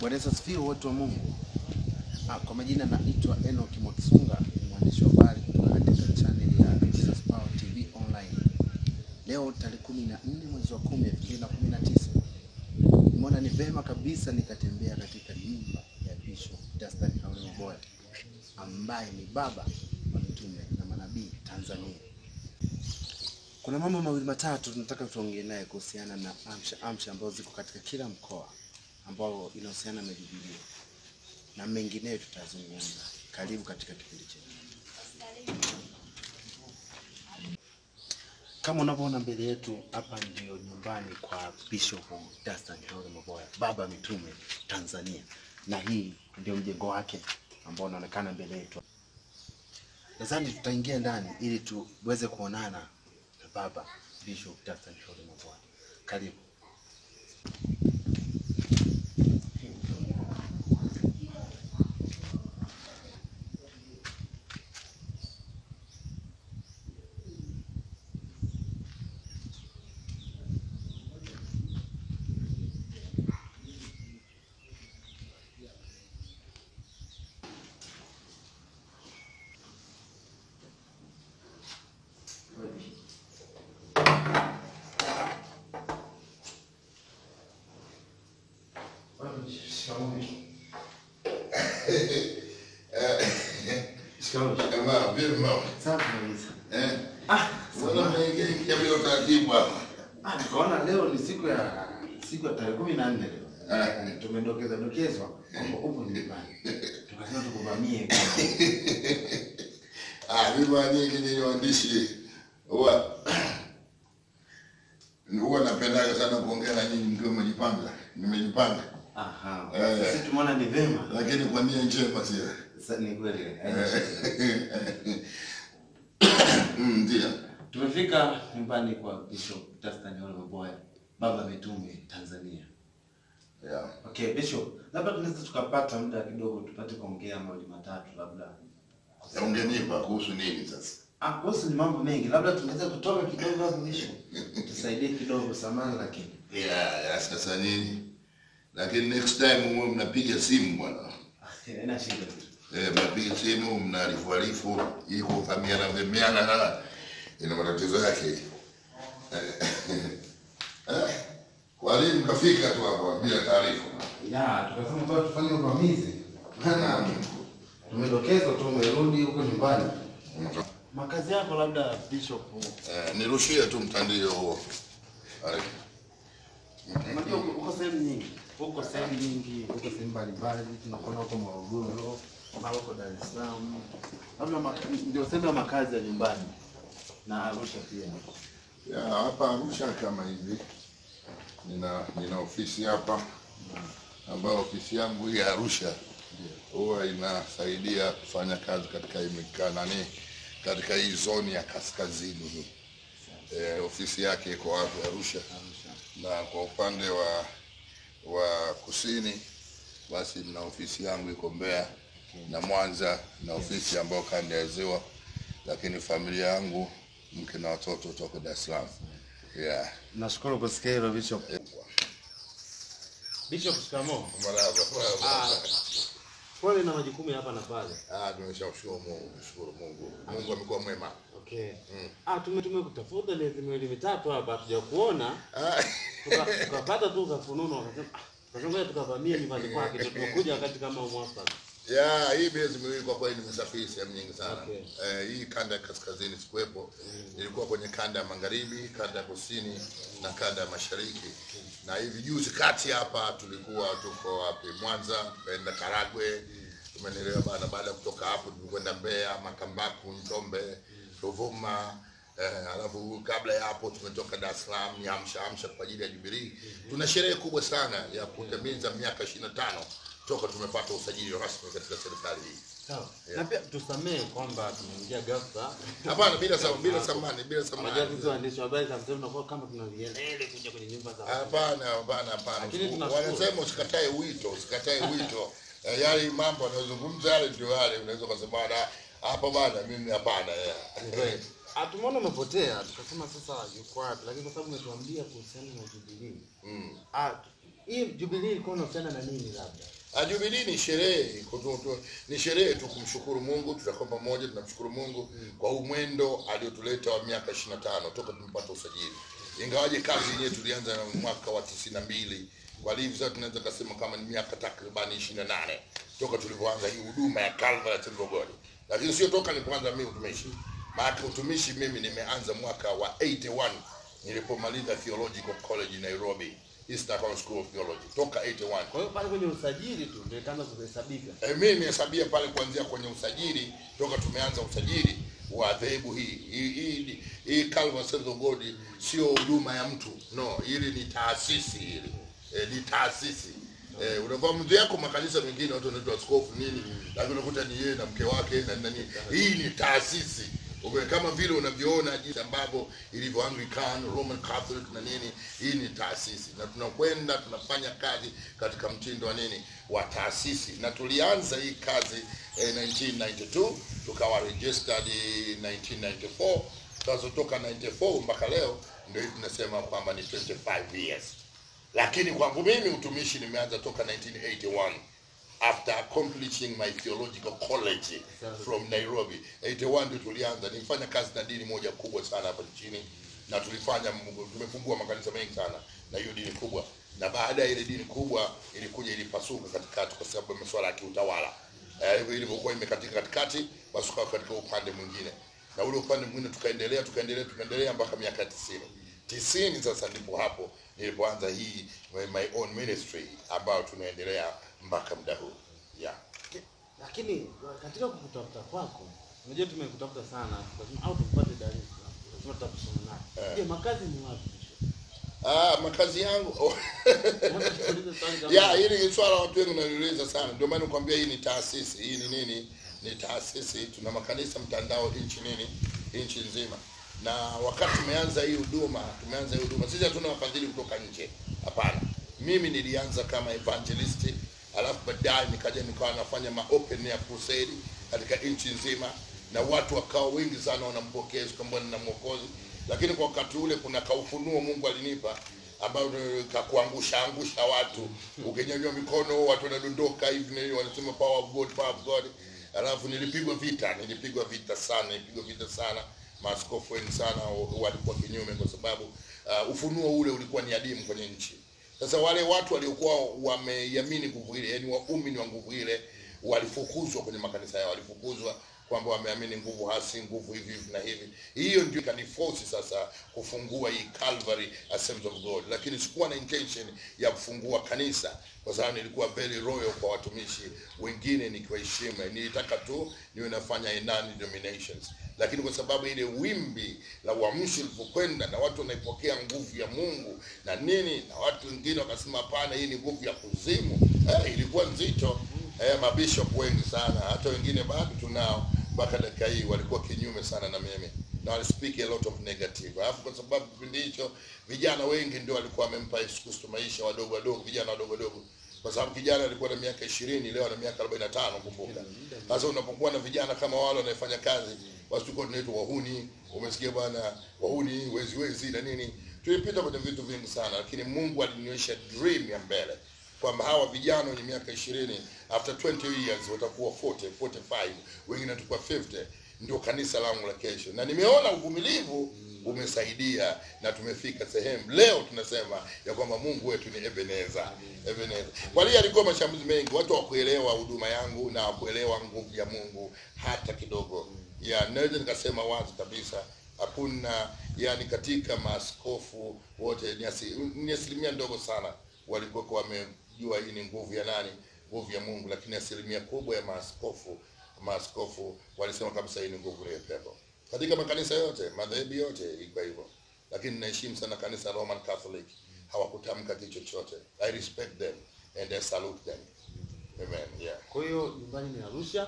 Bwana Yesu asifiwe, watu wa Mungu. Kwa majina naitwa Enoch Mwaksunga, mwandishi wa habari katika channel ya Jesus Power TV Online. Leo tarehe 14 mwezi wa 10 2019. Nimeona ni vema kabisa nikatembea katika nyumba ya Bishop Dastan Haule Maboya, ambaye ni baba wa mitume na manabii Tanzania. Kuna mambo mawili matatu tunataka tuongee naye kuhusiana na amsha ambazo ziko katika kila mkoa ambao inahusiana na Biblia na mengineyo tutazungumza. Karibu katika kipindi chetu. Kama unavyoona mbele yetu hapa, ndio nyumbani kwa Bishop Dastan Haule Maboya, baba mitume Tanzania, na hii ndio mjengo wake ambao unaonekana mbele yetu. Nadhani tutaingia ndani ili tuweze kuonana na baba Bishop Dastan Haule Maboya. Karibu. Kama vipi mama? Sawa kabisa. Mbona umeingia bila utaratibu hapa? Nikaona leo ni siku ya tarehe 14 leo. Tumedokezwa kwamba upo nyumbani. Tukasema tukuvamie. Mimi nyinyi waandishi huwa napendaga sana kuongea na nyinyi mkiwa mmejipanga. Nimejipanga. Sisi tumeona ni vema. Lakini kwa nia njema sio. Sasa ni kweli. Ndio. Tumefika nyumbani kwa Bishop Dastan Haule Maboya, baba mitume Tanzania. Yeah. Okay, Bishop, labda tunaweza tukapata muda kidogo tupate kuongea mawili matatu labda. Ungenipa kuhusu nini sasa? Kuhusu ni mambo mengi. Labda tunaweza kutoka kidogo hapo Bishop. Tusaidie kidogo samani lakini. Sasa nini? Lakini next time mwe mnapiga simu bwana. Haina shida. Mnapiga simu, mnaarifu ili kufahamiana ina matatizo yake. Kwa nini mkafika tu hapo bila taarifa? Tukasema kwa tufanye uvamizi. Maana tumedokezwa tu umerudi huko nyumbani. Makazi yako labda Bishop. Nirushie tu mtandio huo. Unajua uko sehemu nyingi. Uko sehemu mbalimbali, tunakuona huko Morogoro, huko Dar es Salaam. Labda ndio sehemu ya makazi ya nyumbani. Na Arusha pia. Hapa Arusha kama hivi. Nina ofisi hapa. Ambayo ofisi yangu hii ya Arusha huwa inasaidia kufanya kazi katika katika hii zoni ya kaskazini hii. Ofisi yake iko hapa Arusha. Na kwa upande wa kusini basi na ofisi yangu iko Mbeya na Mwanza na ofisi ambayo kanda ya Ziwa, lakini familia yangu mke na watoto kutoka Dar es Salaam. Nashukuru kusikia hilo Bishop. Bishop, shikamoo. Marhaba. Pole na majukumu hapa na pale. Tumeshukuru Mungu, nashukuru Mungu. Mungu amekuwa mwema. Okay. Tumekutafuta miezi mitatu hapa hatujakuona. Tukapata tu kafununo wakasema tukavamia nyumbani kwake, tumekuja wakati kama mwafaka. Hii miezi miwili kwa kweli nimesafiri sehemu nyingi sana. Hii kanda ya kaskazini sikuwepo. Nilikuwa kwenye kanda ya magharibi, kanda ya kusini na kanda ya mashariki. Na hivi juzi kati hapa tuko wapi? Mwanza, tukaenda Karagwe. Tumeelewa baada ya kutoka hapo tulikwenda Mbeya, Makambaku, Njombe, Ruvuma. Alafu kabla ya hapo tumetoka Dar es Salaam ni amsha kwa ajili ya Jubilee. Tuna sherehe kubwa sana ya kutimiza miaka 25 toka tumepata usajili rasmi katika serikali hii. Sawa. Na pia tusamee kwamba tumeingia ghafla. Hapana, bila samani. Unajua sisi waandishi wa habari sometimes tunakuwa kama tunavielele kuja kwenye nyumba za watu. Hapana. Wanasema usikatae wito. Yale mambo yanayozungumza yale ndio yale, unaweza kusema hapa bana mimi hapana. Tumeona umepotea, tukasema sasa yuko wapi, lakini kwa sababu umetuambia kuhusiana na Jubilee. Hii Jubilee iko inahusiana na nini labda? Jubilee ni sherehe, ni sherehe tu kumshukuru Mungu. Tutakuwa pamoja, tunamshukuru Mungu kwa huu mwendo aliotuleta wa miaka 25 toka tumepata usajili. Ingawaje kazi yenyewe tulianza mwaka wa 92, kwa hivyo sasa tunaweza kusema kama ni miaka takriban 28 toka tulipoanza hii huduma ya Calvary at Rogoli. Lakini sio toka nilipoanza mimi utumishi. Maana utumishi mimi nimeanza mwaka wa 81 nilipomaliza Theological College Nairobi, East African School of Theology, toka 81. Kwa hiyo pale kwenye usajili tu ndio ikaanza kuhesabika. Mimi nimehesabia pale kuanzia kwenye usajili, toka tumeanza usajili wa dhehebu hii Calvary Assembly of God. Sio huduma ya mtu, no, hili ni taasisi, hili ni taasisi. Unafahamu mzee yako makanisa mengine watu wanaitwa askofu nini, lakini unakuta ni yeye na mke wake na nani. Hii ni taasisi. Kama vile unavyoona jinsi ambavyo ilivyo Anglican, Roman Catholic na nini, hii ni taasisi. Na tunakwenda tunafanya kazi katika mtindo wa nini, wa taasisi. Na tulianza hii kazi 1992, tukawa registered 1994. Sasa toka 94 mpaka leo ndio tunasema kwamba ni 25 years. Lakini kwangu mimi utumishi nimeanza toka 1981. After accomplishing my theological college from Nairobi, 81 ndio tulianza. Nilifanya kazi na dini moja kubwa sana hapa nchini, na tumefungua makanisa mengi sana na hiyo dini kubwa. Na baada ya ile dini kubwa ilikuja ilipasuka katikati kwa sababu ya masuala ya kiutawala. Hivyo ilivyokuwa imekatika katikati, basuka katika upande mwingine. Na ule upande mwingine tukaendelea mpaka miaka 90 sasa ndipo hapo nilipoanza hii my own ministry ambayo tunaendelea mpaka muda huu. Yeah. Lakini katika kutafuta kwako, unajua tumekutafuta sana, au tupate Dar es Salaam. Lazima tutakusoma naye. Je, makazi ni wapi? Makazi yangu. Hili swala watu wengi wananiuliza sana. Ndio maana nikwambia hii ni taasisi. Hii ni nini? Ni taasisi. Tuna makanisa mtandao nchi nzima. Na wakati tumeanza hii huduma, sisi hatuna wafadhili kutoka nje. Hapana. Mimi nilianza kama evangelist, alafu baadaye nikawa nafanya open air crusade katika nchi nzima, na watu wakawa wengi sana wanampokea kama na Mwokozi. Lakini kwa wakati ule kuna kaufunuo Mungu alinipa ambao kakuangusha watu. Ukinyanyua mikono watu wanadondoka hivi, wanasema power of God. Alafu nilipigwa vita sana. Maaskofu wengi sana walikuwa kinyume kwa sababu ufunuo ule ulikuwa ni adimu kwenye nchi. Sasa wale watu waliokuwa wameiamini nguvu ile, yani waumini wa nguvu ile, walifukuzwa kwenye makanisa yao, walifukuzwa kwamba wameamini nguvu hasi, nguvu hivi na hivi. Hiyo ndio ikaniforce sasa kufungua hii Calvary Assembly of God. Lakini sikuwa na intention ya kufungua kanisa kwa sababu nilikuwa very royal kwa watumishi wengine, nikiwaheshimu. Nilitaka tu niwe nafanya non-denominations. Lakini kwa sababu ile wimbi la uamsho lilipokwenda na watu wanaipokea nguvu ya Mungu na nini, na watu wengine wakasema hapana, hii ni nguvu ya kuzimu, ilikuwa nzito. Mabishop wengi sana, hata wengine bado tunao mpaka dakika hii, walikuwa kinyume sana na mimi, na wali speak a lot of negative. Alafu kwa sababu kipindi hicho vijana wengi ndio walikuwa wamempa Yesu Kristo maisha, vijana wadogo. Kwa sababu kijana alikuwa na miaka 20, leo ana miaka 45, kumbuka. Sasa unapokuwa na vijana kama wale wanafanya kazi, basi tuko tunaitwa wahuni. Umesikia bwana, wahuni, wezi na nini. Tulipita kwenye vitu vingi sana, lakini Mungu alinionyesha dream ya mbele kwamba hawa vijana wenye miaka 20 after 20 years watakuwa 40, 45, wengine watakuwa 50. Ndio kanisa langu la kesho. Na nimeona uvumilivu umesaidia na tumefika sehemu leo tunasema ya kwamba Mungu wetu ni Ebenezer. Kwa hiyo alikuwa mashambulizi mengi, watu hawakuelewa huduma yangu na hawakuelewa nguvu ya Mungu hata kidogo. Naweza nikasema wazi kabisa, hakuna, yani katika maaskofu wote ni asilimia ndogo sana walikuwa wamejua hii ni nguvu ya nani, nguvu ya Mungu. Lakini asilimia kubwa ya maaskofu walisema kabisa hii ni nguvu ya pepo. Katika makanisa yote, madhehebu yote iko hivyo. Lakini naheshimu sana kanisa Roman Catholic, hawakutamka kitu chochote. I respect them and I salute them. Amen. Yeah. Kwa hiyo nyumbani ni Arusha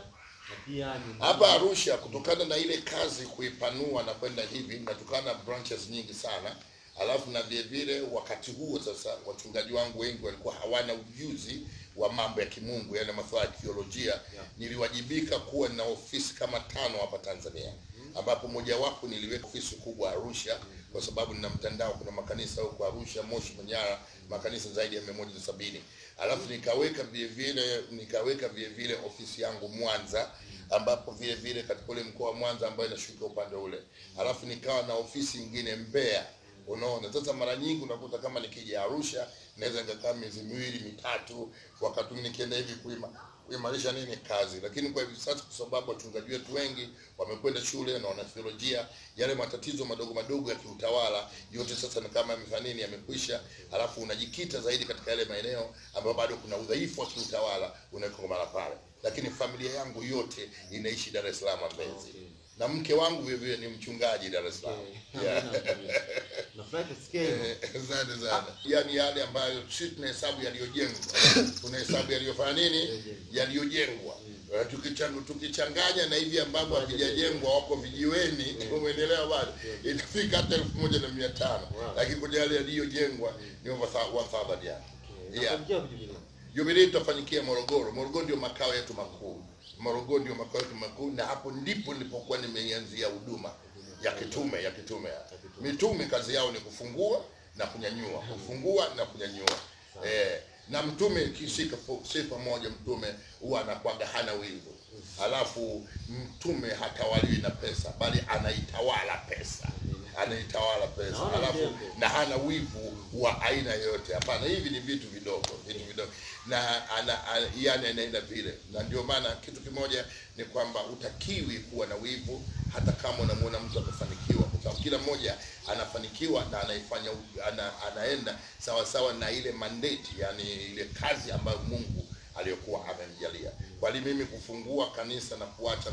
na pia hapa Arusha, kutokana na ile kazi kuipanua na kwenda hivi, na tukana branches nyingi sana. Alafu na vile wakati huo sasa wachungaji wangu wengi walikuwa hawana ujuzi wa mambo ya kimungu, yani masuala ya theolojia. Niliwajibika kuwa na ofisi kama 5 hapa Tanzania, ambapo moja wapo niliweka ofisi kubwa Arusha kwa sababu nina mtandao, kuna makanisa huko Arusha, Moshi, Manyara, makanisa zaidi ya 170. Alafu nikaweka vile vile ofisi yangu Mwanza, ambapo vile vile katika ule mkoa wa Mwanza ambayo inashuka upande ule. Alafu nikawa na ofisi nyingine Mbeya. Unaona, sasa mara nyingi unakuta kama nikija Arusha naweza nikakaa miezi 2-3, wakati nikienda hivi kuimarisha kazi. Lakini kwa hivi sasa, kwa sababu wachungaji wetu wengi wamekwenda shule na wana theolojia, yale matatizo madogo ya kiutawala yote sasa ni kama yamekwisha. Alafu unajikita zaidi katika yale maeneo ambayo bado kuna udhaifu wa kiutawala, unaweka mara pale. Lakini familia yangu yote inaishi Dar es Salaam Mbezi. Na mke wangu vile ni mchungaji Dar es Salaam. Nafurahi kusikia. Asante sana. Yaani yale ambayo sisi tunahesabu yaliyojengwa. Tunahesabu yaliyojengwa. Tukichanganya na hivi ambavyo havijajengwa wako vijiweni, umeelewa bado? Itafika hata 1500. Lakini kwa yale yaliyojengwa ni over 1000 ya. Yeah. Jubilee tutafanyikia Morogoro. Morogoro ndio makao yetu makuu. Na hapo ndipo nilipokuwa nimeanzia huduma ya kitume. Mitume kazi yao ni kufungua na kunyanyua, na mtume sifa moja, mtume huwa anakuwa hana wivu. Alafu mtume hatawaliwi na pesa, bali anaitawala pesa. Alafu na hana wivu wa aina yoyote. Hapana, hivi ni vitu vidogo. Na yani anaenda vile. Na ndio maana kitu kimoja ni kwamba utakiwi kuwa na wivu hata kama unamuona mtu amefanikiwa, kwa sababu kila mmoja anafanikiwa na anaifanya anaenda sawa na ile mandate, yani ile kazi ambayo Mungu aliyokuwa amemjalia. Bali mimi kufungua kanisa na kuacha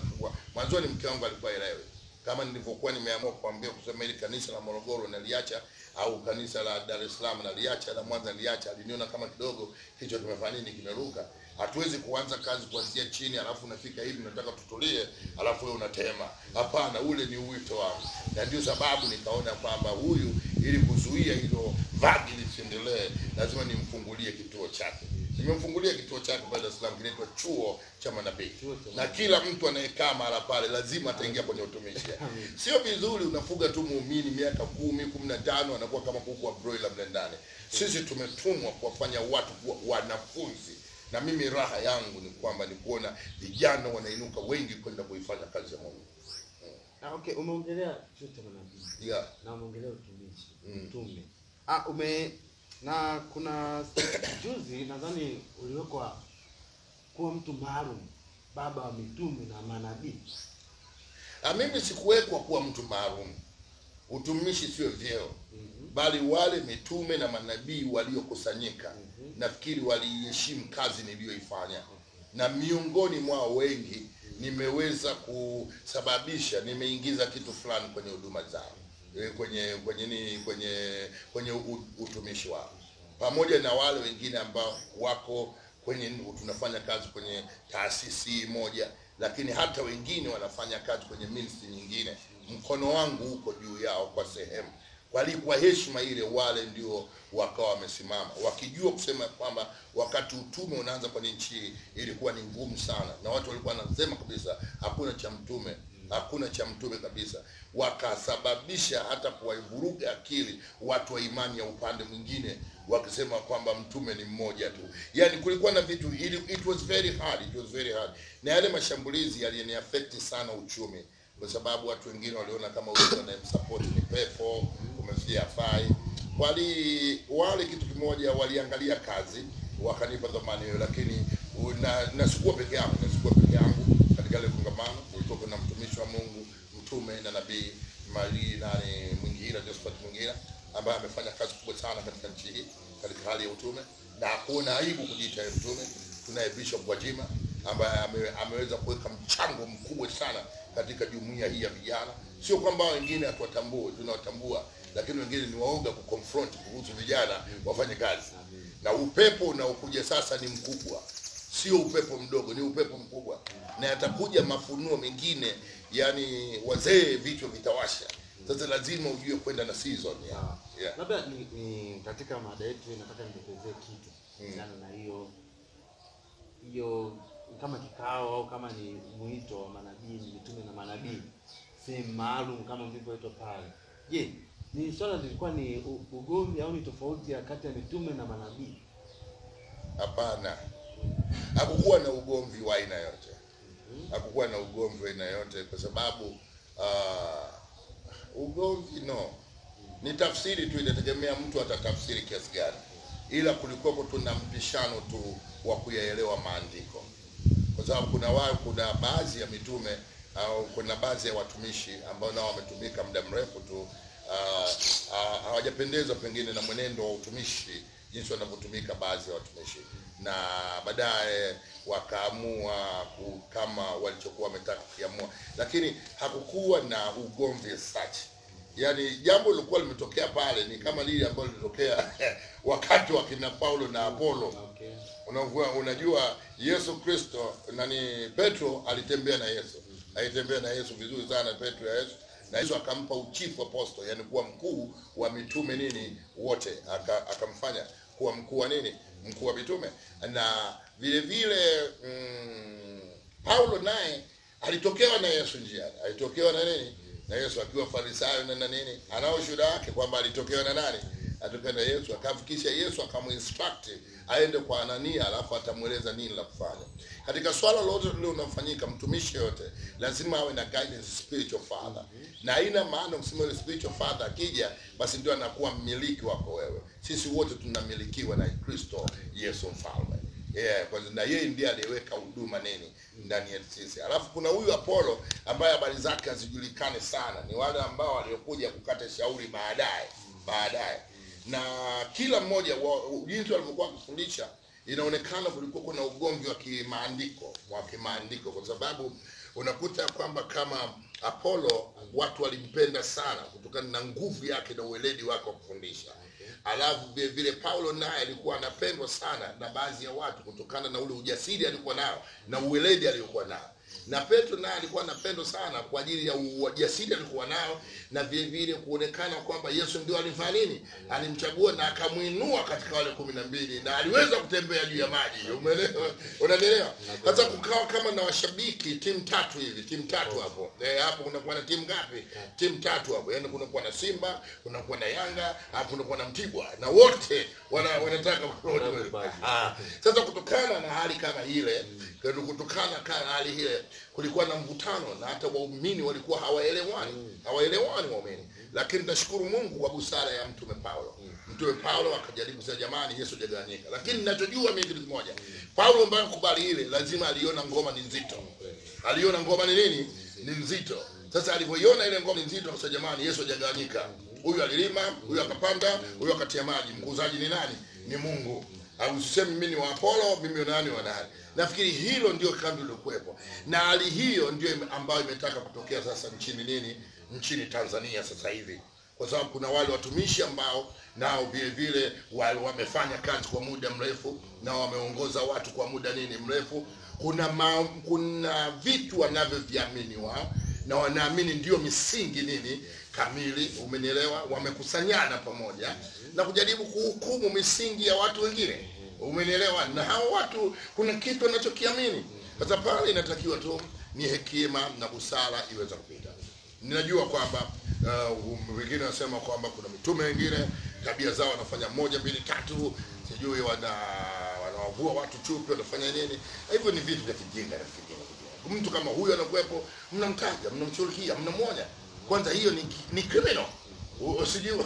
mwanzoni mke wangu alikuwa elewe. Kama nilivyokuwa nimeamua kuambia kusema ile kanisa la Morogoro naliacha, au kanisa la Dar es Salaam naliacha, la Mwanza naliacha, aliniona kama kidogo hicho tumefanya nini, kimeruka. Hatuwezi kuanza kazi kuanzia chini alafu unafika hivi unataka tutulie alafu wewe unatema. Hapana, ule ni wito wangu. Na ndio sababu nikaona kwamba huyu, ili kuzuia hilo vagi lisiendelee, lazima nimfungulie kituo chake. Nimemfungulia kituo chake pale Dar es Salaam, kinaitwa Chuo cha Manabii. Na kila mtu anayekaa mahali pale lazima ataingia kwenye utumishi. Sio vizuri unafuga tu muumini miaka 10, 15 anakuwa kama kuku wa broiler mle ndani. Sisi tumetumwa kuwafanya watu kuwa wanafunzi. Na mimi raha yangu ni kwamba ni kuona vijana wanainuka wengi kwenda kuifanya kazi ya Mungu. Okay, umeongelea Chuo cha Manabii. Yeah. Na umeongelea utumishi, mtume. Na kuna juzi nadhani uliwekwa kuwa mtu maalum, baba wa mitume na manabii. Mimi sikuwekwa kuwa mtu maalum. Utumishi sio vyeo. Bali wale mitume na manabii waliokusanyika, nafikiri waliheshimu kazi niliyoifanya. Na miongoni mwao wengi nimeweza kusababisha, nimeingiza kitu fulani kwenye huduma zao, kwenye utumishi wao, pamoja na wale wengine ambao wako tunafanya kazi kwenye taasisi moja, lakini hata wengine wanafanya kazi kwenye ministry nyingine. Mkono wangu uko juu yao kwa sehemu. Kwa heshima ile, wale ndio wakawa wamesimama wakijua kusema kwamba wakati utume unaanza kwenye nchi ilikuwa ni ngumu sana, na watu walikuwa wanasema kabisa hakuna cha mtume kabisa. Wakasababisha hata kuwavuruga akili watu wa imani ya upande mwingine, wakisema kwamba mtume ni mmoja tu. Yani kulikuwa na vitu, it was very hard. Na yale mashambulizi yaliniaffect sana uchumi, kwa sababu watu wengine waliona kama huyu anayemsupport ni pepo, umefia fai. Wale kitu kimoja, waliangalia kazi, wakanipa dhamani hiyo. Lakini na sikuwa peke yangu, katika ile kongamano kulikuwa na mtumishi wa Mungu, mtume na nabii Mwingira, Josephat Mwingira, ambaye amefanya kazi kubwa sana katika nchi hii katika hali ya utume, na hakuna aibu kujiita mtume. Tunaye Bishop Gwajima ambaye ameweza kuweka mchango mkubwa sana katika jumuiya hii ya vijana. Sio kwamba wengine hatuwatambue, tunawatambua, lakini wengine ni waoga kuconfront kuhusu vijana wafanye kazi. Na upepo unaokuja sasa ni mkubwa, sio upepo mdogo, ni upepo mkubwa. Na yatakuja mafunuo mengine, yani wazee vichwa vitawasha. Sasa lazima ujue kwenda na season ya. Yeah. Labda ni katika mada yetu nataka nidokezee kitu sana na hiyo kama kikao au kama ni mwito wa manabii, mitume na manabii, sehemu maalum kama mlivyoitwa pale. Je, ni swala lilikuwa ni ugomvi au ni tofauti ya kati ya mitume na manabii? Hapana. Hakukuwa na ugomvi wa aina yote. Hakukuwa na ugomvi wa aina yote kwa sababu ugomvi ni tafsiri tu, inategemea mtu atatafsiri kiasi gani. Ila kulikuwa tuna mpishano tu wa kuyaelewa maandiko. Kwa sababu kuna baadhi ya mitume au kuna baadhi ya watumishi ambao nao wametumika muda mrefu tu, hawajapendezwa pengine na mwenendo wa utumishi jinsi wanavyotumika baadhi ya watumishi, na baadaye wakaamua kama walichokuwa wametaka kuamua, lakini hakukuwa na ugomvi such. Yani jambo lilikuwa limetokea pale ni kama lile ambalo lilitokea wakati wa kina Paulo na Apolo. Unajua Yesu Kristo Petro alitembea na Yesu. Alitembea na Yesu vizuri sana Petro ya Yesu. Na Yesu akampa uchifu apostle, yani kuwa mkuu wa mitume wote, akamfanya kuwa mkuu wa mkuu wa mitume. Na vile vile Paulo naye alitokewa na Yesu njiani. Alitokewa na na Yesu akiwa Farisayo na anao shuhuda yake kwamba alitokewa na nani? Alitokewa na Yesu. Akafikisha Yesu akamuinstruct aende kwa Anania, alafu atamueleza nini la kufanya. Katika swala lote lile unafanyika, mtumishi yote lazima awe na guidance spiritual father. Na haina maana ukisema spiritual father akija basi ndio anakuwa mmiliki wako wewe. Sisi wote tunamilikiwa na Kristo Yesu mfalme. Na yeye ndiye aliweka huduma ndani ya sisi. Alafu kuna huyu Apolo ambaye habari zake hazijulikane sana. Ni wale ambao waliokuja kukata shauri baadaye. Na kila mmoja jinsi walivyokuwa kufundisha inaonekana kulikuwa kuna ugomvi wa kimaandiko kwa sababu unakuta kwamba kama Apolo watu walimpenda sana kutokana na nguvu yake na uweledi wake wa kufundisha. Alafu vile Paulo naye alikuwa anapendwa sana na baadhi ya watu kutokana na ule ujasiri alikuwa nao na uweledi aliokuwa nao. Na Petro naye alikuwa anapendwa sana kwa ajili ya ujasiri alikuwa nao na vile vile kuonekana kwamba Yesu ndio alifanya alimchagua na akamuinua katika wale 12 na aliweza kutembea juu ya maji. Umeelewa? Unaelewa? Sasa kukawa kama na washabiki timu tatu hapo. Hapo kunakuwa na timu ngapi? Timu tatu hapo. Yaani kunakuwa na Simba, kunakuwa na Yanga, hapo kunakuwa na Mtibwa na wote wanataka kurudi. Sasa kutokana na hali kama ile, kutokana na hali ile kulikuwa na mvutano na hata waumini walikuwa hawaelewani waumini. Lakini nashukuru Mungu kwa busara ya Mtume Paulo akajaribu kusema jamani Yesu hajagawanyika. Lakini ninachojua mimi kitu kimoja. Paulo ambaye kubali ile lazima aliona ngoma ni nzito. Aliona ngoma ni nzito. Sasa alivyoiona ile ngoma ni nzito akasema jamani Yesu hajagawanyika. Huyu alilima, huyu akapanda, huyu akatia maji. Mkuzaji ni nani? Ni Mungu. Au usiseme mimi ni wa Apolo, mimi ni nani wa nani. Nafikiri hilo ndio kambi lilokuwepo. Na hali hiyo ndio ambayo imetaka kutokea sasa nchini Tanzania sasa hivi. Kwa sababu kuna wale watumishi ambao nao vile vile wamefanya kazi kwa muda mrefu na wameongoza watu kwa muda mrefu. Kuna vitu wanavyoviamini wao na wanaamini ndio misingi kamili, umenielewa? Wamekusanyana pamoja na kujaribu kuhukumu misingi ya watu wengine. Umenielewa? Na hao watu kuna kitu wanachokiamini. Sasa pale inatakiwa tu ni hekima na busara iweze kupita. Ninajua kwamba wengine wanasema kwamba kuna mitume wengine tabia zao wanafanya 1 2 3, sijui wanawavua watu chupi, wanafanya nini. Hivyo ni vitu vya kijinga na kijinga. Mtu kama huyu anakuepo, mnamtaja, mnamshughulikia, mnamwonya. Kwanza hiyo ni criminal. Usijue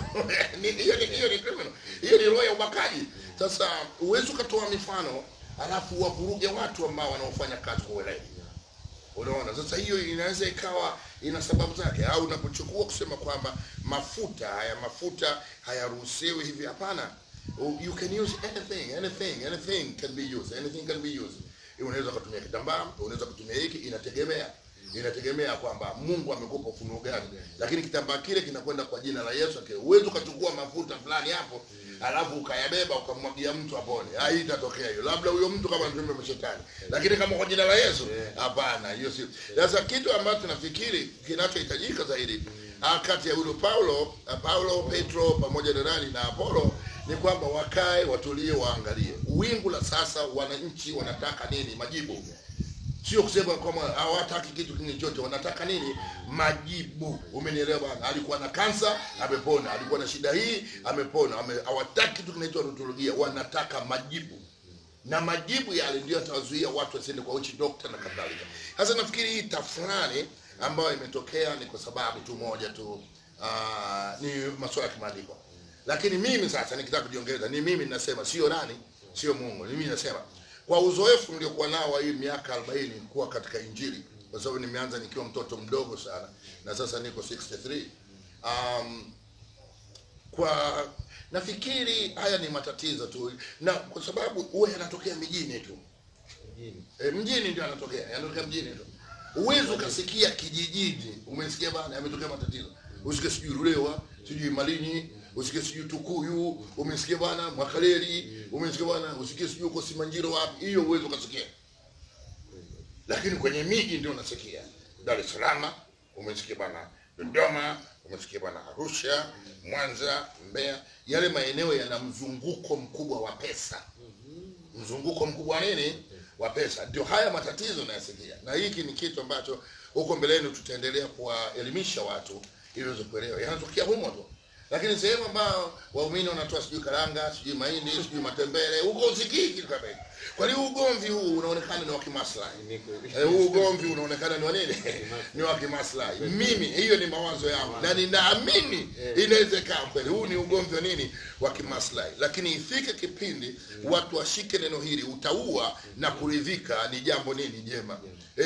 hiyo ni criminal. Hiyo ni roho ya ubakaji. Sasa uwezo ukatoa mifano alafu wavuruge watu ambao wanaofanya kazi kwa weledi. Unaona? Sasa hiyo inaweza ikawa ina sababu zake. Au unapochukua kusema kwamba mafuta hayaruhusiwi hivi, hapana. You can use anything can be used. Anything can be used. Unaweza kutumia kitambaa, unaweza kutumia hiki, inategemea kwamba Mungu amekupa ufunuo gani. Lakini kitambaa kile kinakwenda kwa jina la Yesu. Uwezo ukachukua mafuta fulani hapo alafu ukayabeba ukamwagia mtu apone. Haitatokea hiyo. Labda huyo mtu kama mtume wa shetani. Lakini kama kwa jina la Yesu, hapana, hiyo si. Sasa kitu ambacho tunafikiri kinachohitajika zaidi kati ya yule Paulo, Petro pamoja na Apolo ni kwamba wakae, watulie, waangalie. Wingu la sasa wananchi wanataka nini? Majibu. Sio kusema kama hawataki kitu kingine chote, wanataka nini? Majibu. Umenielewa bwana? Alikuwa na kansa, amepona. Alikuwa na shida hii, amepona. Hawataki kitu kinaitwa odontolojia, wanataka majibu. Na majibu yale ndio yatawazuia watu wasiende kwa witch doctor na kadhalika. Sasa nafikiri hii tafrani ambayo imetokea ni kwa sababu tu moja tu, ni masuala ya kimaandiko. Lakini mimi sasa nikitaka kujiongeza, ni mimi ninasema, sio nani, sio Mungu. Mimi nasema kwa uzoefu niliokuwa nao hii miaka 40 kuwa katika injili, kwa sababu nimeanza nikiwa mtoto mdogo sana na sasa niko 63. Kwa nafikiri haya ni matatizo tu, na kwa sababu huwa yanatokea mijini tu. Mjini ndio yanatokea mjini tu. Uwezo ukasikia kijijini, umesikia bana yametokea matatizo. Usikie sijui Lulewa, sijui Malinyi, usikie sijui Tukuyu, umesikia bana Mwakaleli, umesikia bana usikie sijui uko Simanjiro wapi. Hiyo uwezo ukasikia. Lakini kwenye miji ndio unasikia. Dar es Salaam, umesikia bana Dodoma, umesikia bana Arusha, Mwanza, Mbeya. Yale maeneo yana mzunguko mkubwa wa pesa. Mzunguko mkubwa wa nini? Wa pesa. Ndio haya matatizo nayasikia. Na hiki ni kitu ambacho huko mbeleni tutaendelea kuwaelimisha watu ili waweze kuelewa. Yanatokea humo tu. Lakini sehemu ambayo waumini wanatoa sijui karanga, sijui mahindi, sijui matembele, huko usikii kitu kama hicho. Kwa hiyo ugomvi huu unaonekana ni wa kimaslahi. Huu ugomvi unaonekana ni wa nini? Ni wa kimaslahi. Mimi hiyo ni mawazo yangu na ninaamini inawezekana kweli. Huu ni ugomvi wa nini? Wa kimaslahi. Lakini ifike kipindi watu washike neno hili, utaua na kuridhika ni jambo nini jema.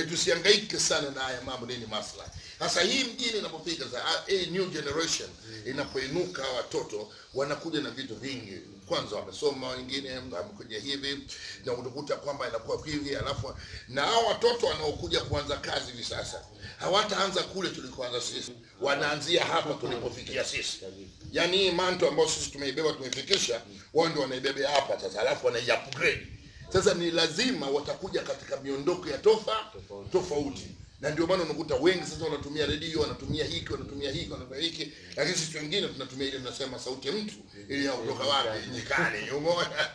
Tusihangaike sana na haya mambo nini maslahi. Sasa hii mjini inapofika sasa, new generation inapoinuka, watoto wanakuja na vitu vingi. Kwanza wamesoma, wengine wamekuja hivi, na utakuta kwamba inakuwa hivi, alafu na hao watoto wanaokuja kuanza kazi hivi sasa hawataanza kule tulikoanza sisi, wanaanzia hapa tulipofikia sisi. Yaani hii manto ambayo sisi tumeibeba tumefikisha, wao ndio wanaibeba hapa sasa, alafu wanai-upgrade. Sasa ni lazima watakuja katika miondoko ya tofauti. Na ndio maana unakuta wengi sasa wanatumia redio, wanatumia hiki, wanatumia hiki, lakini sisi wengine tunatumia ile tunasema sauti ya mtu ili ya kutoka wapi nyikani, umeona?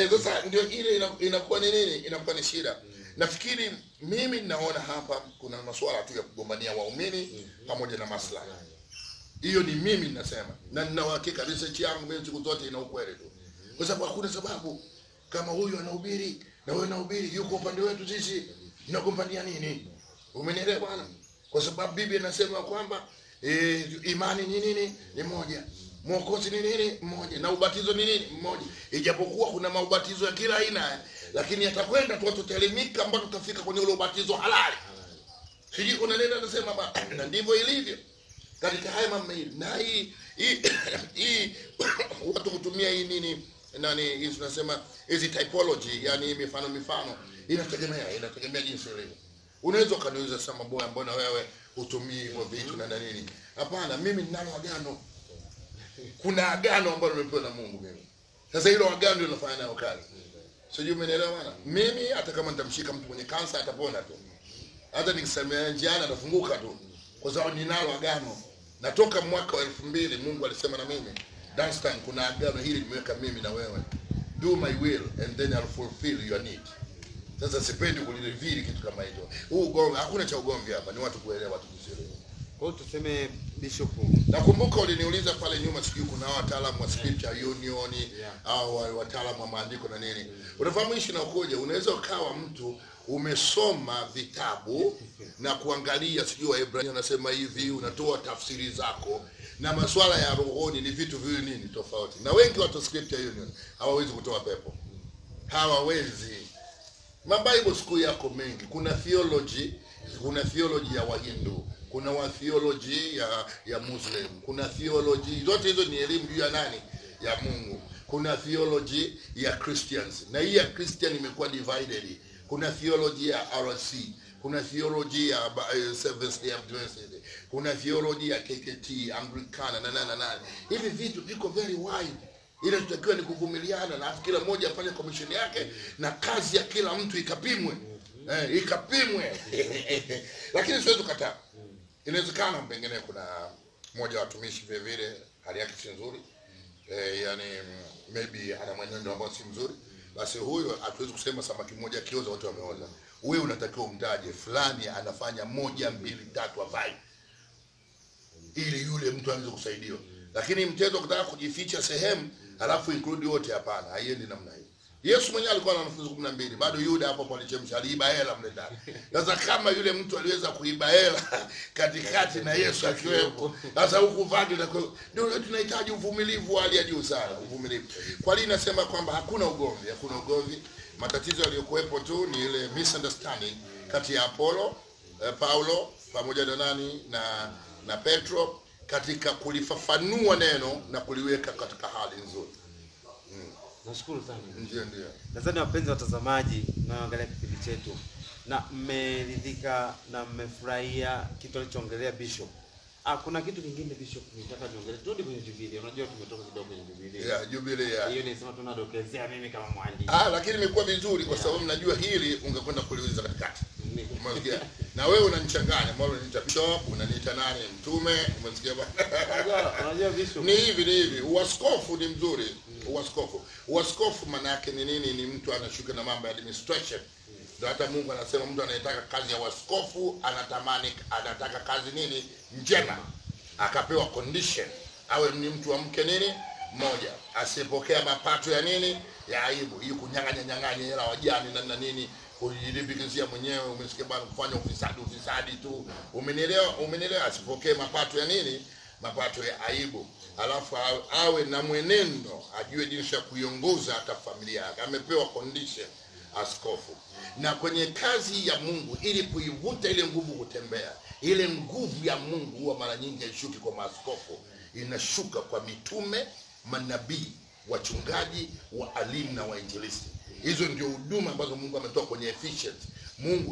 Sasa ndio ile inakuwa ni nini? Inakuwa ni shida. Nafikiri mimi naona hapa kuna masuala tu ya kugombania waumini pamoja na maslahi. Hiyo ni mimi ninasema. Na nina uhakika research yangu mimi siku zote ina ukweli tu. Kwa sababu hakuna sababu kama huyu anahubiri na wewe unahubiri yuko upande wetu sisi, inagombania nini? Umenielewa bwana? Kwa sababu Biblia inasema kwamba imani ni nini? Ni moja. Mwokozi ni nini? Mmoja. Na ubatizo ni nini? Mmoja. Ijapokuwa kuna maubatizo ya kila aina, lakini yatakwenda tu tutaelimika mpaka tutafika kwenye ule ubatizo halali. Siji kuna neno anasema baba, na ndivyo ilivyo katika haya mambo hili. Na hii watu kutumia hii nini? Nani hizi tunasema hizi typology, yani mifano inategemea jinsi ulivyo. Unaweza kaniuliza sema boya, mbona wewe hutumii hivyo vitu na nini? Hapana, mimi ninalo agano. Kuna agano ambalo nimepewa na Mungu mimi. Sasa hilo agano ndio linafanya nayo kazi. Sijui umeelewa bwana? Mimi hata kama nitamshika mtu mwenye kansa atapona tu. Hata nikisemea njiani atafunguka tu. Kwa sababu ninalo agano. Natoka mwaka wa 2000 Mungu alisema na mimi, Dunstan, kuna agano hili nimeweka mimi na wewe. Do my will and then I'll fulfill your need. Sasa sipendi kulirevili kitu kama hicho. Huu ugomvi, hakuna cha ugomvi hapa, ni watu kuelewa, watu kusielewa. Kwa hiyo tuseme Bishop, nakumbuka uliniuliza pale nyuma sijui kuna wataalamu wa scripture union au wataalamu wa maandiko na nini. Unafahamu ishi na ukoje, unaweza ukawa mtu umesoma vitabu na kuangalia sijui Waebrania anasema hivi, unatoa tafsiri zako, na masuala ya rohoni ni vitu viwili nini tofauti. Na wengi watu scripture union hawawezi kutoa pepo. Hawawezi. Mabible siku yako mengi. Kuna theology ya Wahindu, kuna wa theology ya Muslim, kuna theology, zote hizo ni elimu juu ya nani? Ya Mungu. Kuna theology ya Christians, na hii ya Christian imekuwa divided. Kuna theology ya RC, kuna theology ya Seventh-day Adventist, kuna theology ya KKT, Anglikana na. Hivi vitu viko very wide. Ile tutakiwa ni kuvumiliana na kila mmoja afanye commission yake na kazi ya kila mtu ikapimwe. Ikapimwe. Lakini siwezi kukataa. Inawezekana pengine kuna mmoja wa watumishi vile vile hali yake si nzuri. Yani maybe ana mwenendo ambao si mzuri. Basi huyo hatuwezi kusema samaki mmoja kioza wote wameoza. wewe unatakiwa umtaje fulani anafanya 1 2 3 afanye, ili yule mtu aweze kusaidiwa. Lakini mchezo kutaka kujificha sehemu alafu include wote, hapana, haiendi namna hiyo. Yesu mwenyewe alikuwa na wanafunzi 12, bado Yuda hapo alichemsha, aliiba hela mle ndani. Sasa kama yule mtu aliweza kuiba hela katikati na Yesu akiwepo, sasa huku vadi ndio tunahitaji uvumilivu hali ya juu sana, uvumilivu. Kwa nini nasema kwamba hakuna ugomvi? Matatizo yaliyokuwepo tu ni ile misunderstanding kati ya Paulo pamoja na na Petro katika kulifafanua neno na kuliweka katika hali nzuri. Nashukuru sana. Ndio. Nadhani wapenzi watazamaji mnaangalia kipindi chetu na mmeridhika na mmefurahia kitu alichoongelea Bishop. Kuna kitu kingine Bishop nitaka niongelee. Turudi kwenye Jubilee. Unajua tumetoka kidogo kwenye Jubilee. Yeah, Jubilee. Hiyo nisema tunadokezea mimi kama mwandishi. Lakini imekuwa vizuri kwa sababu najua hili ungekwenda kuliuliza katikati. Umesikia? Na wewe unanichanganya, mbona unaniita Bishop, unaniita nani mtume, umesikia bwana? Unajua Bishop. Ni hivi. Uaskofu ni mzuri. Uaskofu maana yake ni nini? Ni mtu anashuka na mambo ya administration. Ndio hata Mungu anasema mtu anayetaka kazi ya uaskofu anataka kazi nini? Njema. Akapewa condition. Awe ni mtu wa mke nini? Moja. Asipokea mapato ya nini? Ya aibu. Hii kunyang'anya hela wajani na nini? Kujilipikizia mwenyewe, umesikia bwana, kufanya ufisadi tu. Umenielewa? Asipokee mapato ya nini? Mapato ya aibu. Alafu awe na mwenendo, ajue jinsi ya kuiongoza hata familia yake. Amepewa condition askofu. Na kwenye kazi ya Mungu, ili kuivuta ile nguvu kutembea, ile nguvu ya Mungu huwa mara nyingi haishuki kwa maaskofu, inashuka kwa mitume, manabii, wachungaji, waalimu na wainjilisti. Hizo ndio huduma ambazo Mungu ametoa kwenye Ephesians.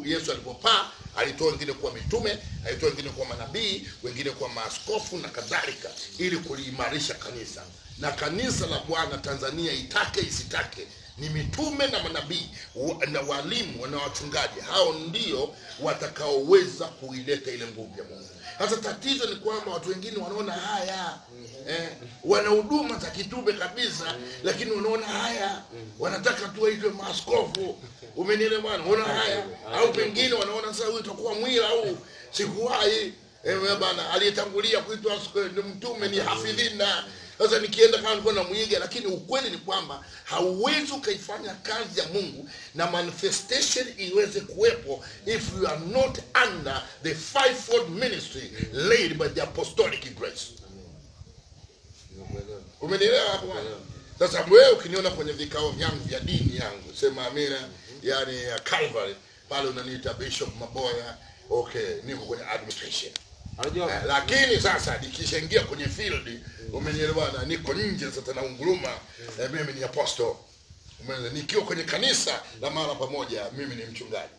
Yesu alipopaa alitoa wengine kwa mitume, alitoa wengine kwa manabii, wengine kwa maaskofu na kadhalika, ili kuliimarisha kanisa. Na kanisa la Bwana Tanzania, itake isitake, ni mitume na manabii na walimu na wachungaji. Hao ndio watakaoweza kuileta ile nguvu ya Mungu. Sasa tatizo ni kwamba watu wengine wanaona haya, wana huduma za kitume kabisa, lakini wanaona haya, wanataka tu waitwe maaskofu. Umenielewa bwana? Wanaona haya, au pengine wanaona sasa huyu itakuwa mwila au sikuwahi. Bwana aliyetangulia kuitwa mtume ni hafidhina. Sasa nikienda kama nilikuwa na muiga, lakini ukweli ni kwamba hauwezi ukaifanya kazi ya Mungu na manifestation iweze kuwepo if you are not under the fivefold ministry laid by the apostolic grace. Umenielewa hapo bwana? Sasa wewe ukiniona kwenye vikao vyangu vya dini yangu, sema amina, yani Calvary, pale unaniita Bishop Maboya, okay, niko kwenye administration. Lakini sasa nikishaingia kwenye field, umenielewa, na niko nje sasa na unguruma, mimi ni apostle. Nikiwa kwenye kanisa la mara pamoja, mimi ni mchungaji.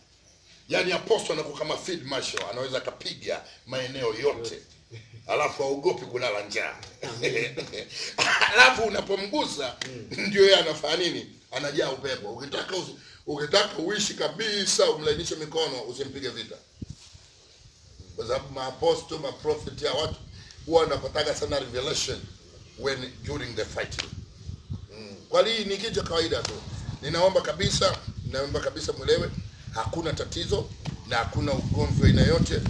Yaani apostle anakuwa kama field marshal, anaweza kapiga maeneo yote. Alafu haogopi kulala njaa. Alafu unapomgusa ndio yeye anafanya nini? Anajaa upepo. Ukitaka uishi kabisa, umlainishe mikono, usimpige vita. Kwa sababu maapostle, maprofet ya watu huwa wanapataga sana revelation during the fighting. Kwa hiyo ni kitu kawaida tu. Ninaomba kabisa mwelewe, hakuna tatizo na hakuna ugomvi aina yote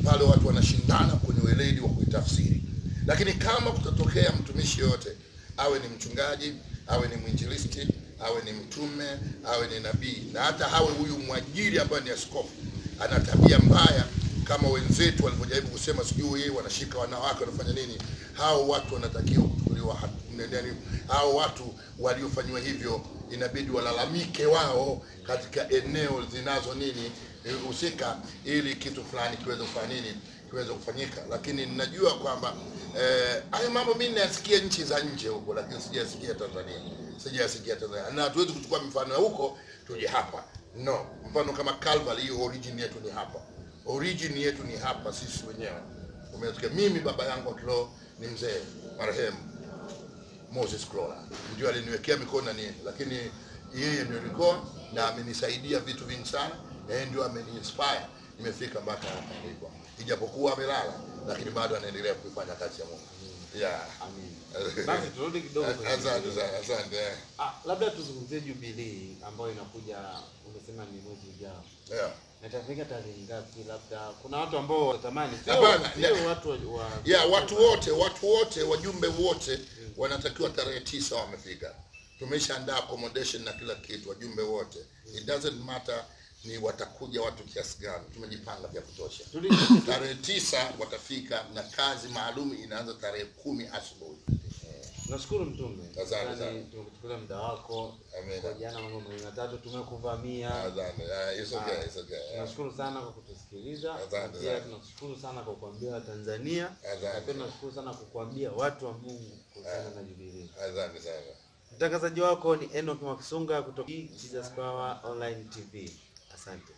pale watu wanashindana kwenye weledi wa kuitafsiri. Lakini kama kutatokea mtumishi yote, awe ni mchungaji, awe ni mwinjilisti, awe ni mtume, awe ni nabii, na hata awe huyu mwajiri ambaye ni askofu, ana tabia mbaya kama wenzetu walivyojaribu kusema sijui wanashika wanawake wanafanya nini, hao watu wanatakiwa kuchukuliwa. Hao watu waliofanywa hivyo inabidi walalamike wao katika eneo zinazo nini husika, ili kitu fulani kiweze kufanya nini, kiweze kufanyika. Lakini ninajua kwamba haya mambo mimi nasikia nchi za nje huko, lakini sijasikia Tanzania. Na hatuwezi kuchukua mfano huko tuje hapa. No, mfano kama Calvary, hiyo origin yetu ni hapa. Origin yetu ni hapa sisi wenyewe. Umesikia, mimi baba yangu wa kiroho ni mzee marehemu Moses Krola. Ndio aliniwekea mikono nini, lakini yeye ndio alikuwa na amenisaidia vitu vingi sana. Yeye ndio ameniinspire nimefika mpaka hapa nilipo. Ijapokuwa amelala, lakini bado anaendelea kufanya kazi ya Mungu. Yeah. Amen. Basi turudi kidogo kwenye Asante. Labda tuzungumzie Jubilee ambayo inakuja, umesema ni mwezi ujao. Yeah. Natafika tarehe ngapi? Labda kuna watu ambao wanatamani. Hapana, watu wote wajumbe wote wanatakiwa tarehe 9 wamefika. Tumeshaandaa accommodation na kila kitu, wajumbe wote. It doesn't matter ni watakuja watu kiasi gani. Tumejipanga vya kutosha. Tarehe 9 watafika na kazi maalum inaanza tarehe 10 asubuhi. Nashukuru Mtume. Asante sana. Tumekuchukua muda wako. Amen. Kwa jana mambo 3 tumekuvamia. Asante. It's okay. Nashukuru sana kwa kutusikiliza. Asante. Pia tunashukuru sana kwa kuambia Tanzania. Na pia tunashukuru sana kwa kuambia watu wa Mungu kuhusiana na Jubilee. Asante sana. Mtangazaji wako ni Enoch Mwakisunga kutoka Jesus Power Online TV. Asante.